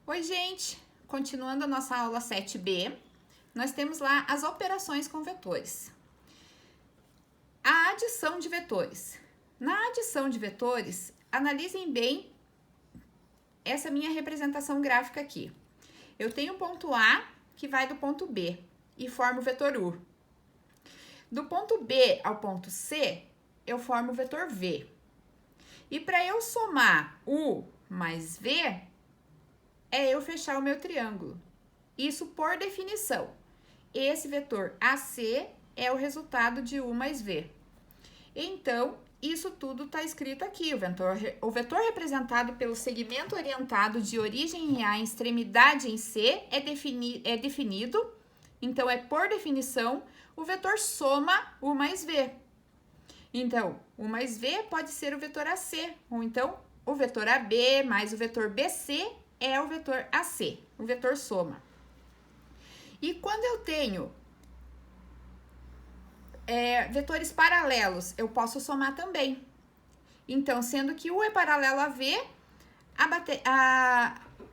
Oi, gente! Continuando a nossa aula 7B, nós temos lá as operações com vetores. A adição de vetores. Na adição de vetores, analisem bem essa minha representação gráfica aqui. Eu tenho o ponto A que vai do ponto B e forma o vetor U. Do ponto B ao ponto C, eu formo o vetor V. E para eu somar U mais V, é eu fechar o meu triângulo. Isso por definição. Esse vetor AC é o resultado de U mais V. Então, isso tudo está escrito aqui. O vetor representado pelo segmento orientado de origem em A em extremidade em C é definido. Então, é por definição o vetor soma U mais V. Então, U mais V pode ser o vetor AC, ou então o vetor AB mais o vetor BC é o vetor AC, o vetor soma. E quando eu tenho vetores paralelos, eu posso somar também. Então, sendo que U é paralelo a V,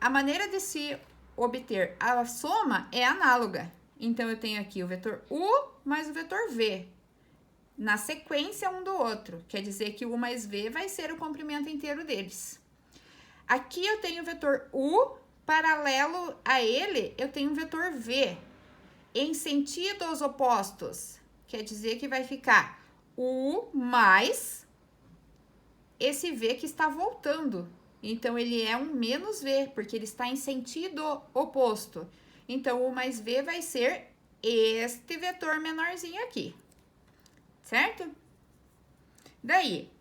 a maneira de se obter a soma é análoga. Então, eu tenho aqui o vetor U mais o vetor V, na sequência um do outro. Quer dizer que U mais V vai ser o comprimento inteiro deles. Aqui eu tenho o vetor U, paralelo a ele, eu tenho o vetor V, em sentido aos opostos. Quer dizer que vai ficar U mais esse V que está voltando. Então, ele é um menos V, porque ele está em sentido oposto. Então, U mais V vai ser este vetor menorzinho aqui. Certo? Daí,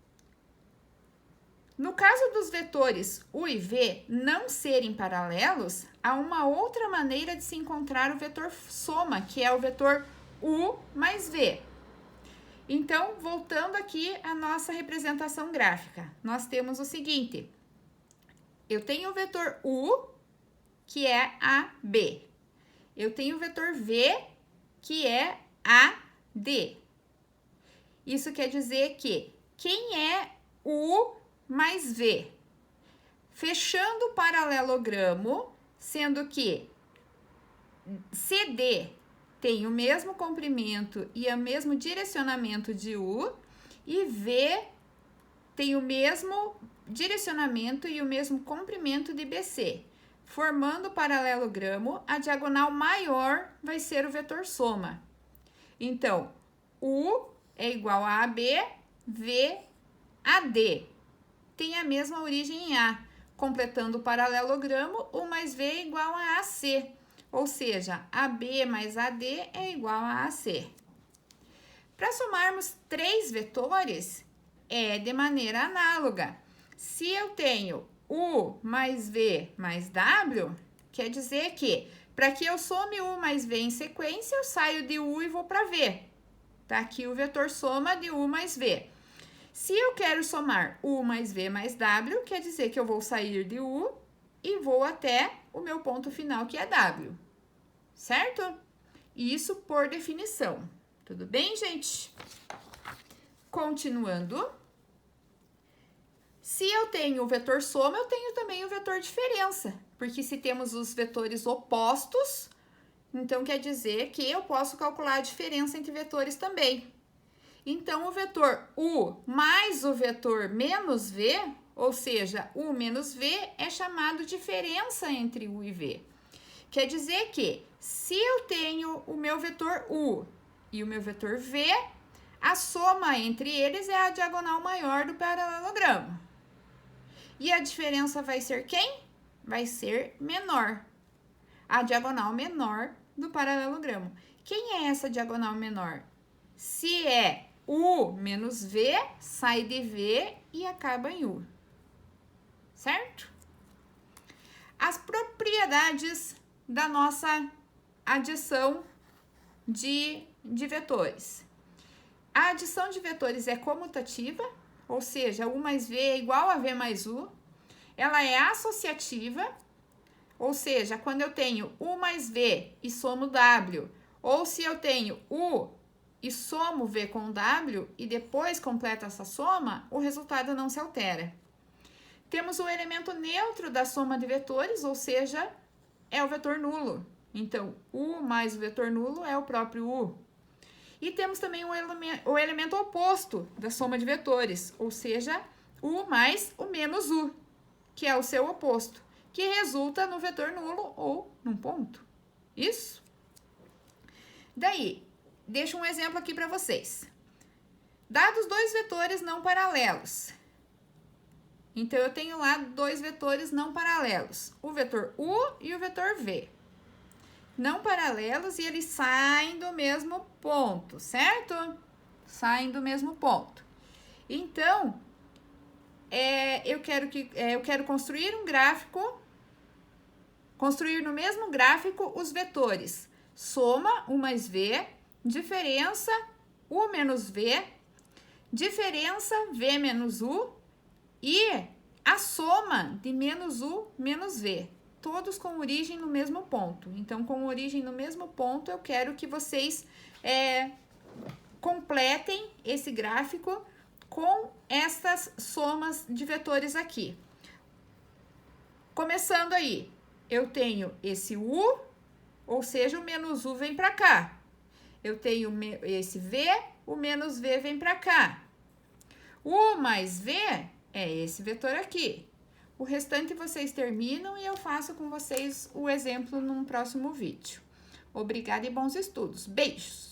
no caso dos vetores U e V não serem paralelos, há uma outra maneira de se encontrar o vetor soma, que é o vetor U mais V. Então, voltando aqui à nossa representação gráfica, nós temos o seguinte: eu tenho o vetor U, que é AB. Eu tenho o vetor V, que é AD. Isso quer dizer que quem é U mais V? Fechando o paralelogramo, sendo que CD tem o mesmo comprimento e o mesmo direcionamento de U, e V tem o mesmo direcionamento e o mesmo comprimento de BC. Formando o paralelogramo, a diagonal maior vai ser o vetor soma. Então, U é igual a AB, V, AD. Tem a mesma origem em A. Completando o paralelogramo, U mais V é igual a AC. Ou seja, AB mais AD é igual a AC. Para somarmos três vetores, é de maneira análoga. Se eu tenho U mais V mais W, quer dizer que, para que eu some U mais V em sequência, eu saio de U e vou para V. Tá aqui o vetor soma de U mais V. Se eu quero somar U mais V mais W, quer dizer que eu vou sair de U e vou até o meu ponto final, que é W. Certo? Isso por definição. Tudo bem, gente? Continuando. Se eu tenho o vetor soma, eu tenho também o vetor diferença. Porque se temos os vetores opostos, então quer dizer que eu posso calcular a diferença entre vetores também. Então, o vetor U mais o vetor menos V, ou seja, U menos V, é chamado diferença entre U e V. Quer dizer que, se eu tenho o meu vetor U e o meu vetor V, a soma entre eles é a diagonal maior do paralelogramo. E a diferença vai ser quem? Vai ser menor. A diagonal menor do paralelogramo. Quem é essa diagonal menor? Se é U menos V, sai de V e acaba em U. Certo? As propriedades da nossa adição de vetores. A adição de vetores é comutativa, ou seja, U mais V é igual a V mais U. Ela é associativa, ou seja, quando eu tenho U mais V e somo W, ou se eu tenho U e somo V com W e depois completo essa soma, o resultado não se altera. Temos o elemento neutro da soma de vetores, ou seja, é o vetor nulo. Então, U mais o vetor nulo é o próprio U. E temos também o elemento oposto da soma de vetores, ou seja, U mais o menos U, que é o seu oposto, que resulta no vetor nulo ou num ponto. Isso? Daí, deixo um exemplo aqui para vocês. Dados dois vetores não paralelos. Então, eu tenho lá dois vetores não paralelos, o vetor U e o vetor V. Não paralelos e eles saem do mesmo ponto, certo? Saem do mesmo ponto. Então, eu quero construir um gráfico, construir no mesmo gráfico os vetores soma, U mais V, diferença, U menos V, diferença, V menos U e a soma de menos U menos V. Todos com origem no mesmo ponto. Então, com origem no mesmo ponto, eu quero que vocês completem esse gráfico com essas somas de vetores aqui. Começando aí, eu tenho esse U, ou seja, o menos U vem para cá. Eu tenho esse V, o menos V vem para cá. U mais V é esse vetor aqui. O restante vocês terminam e eu faço com vocês o exemplo num próximo vídeo. Obrigada e bons estudos. Beijos!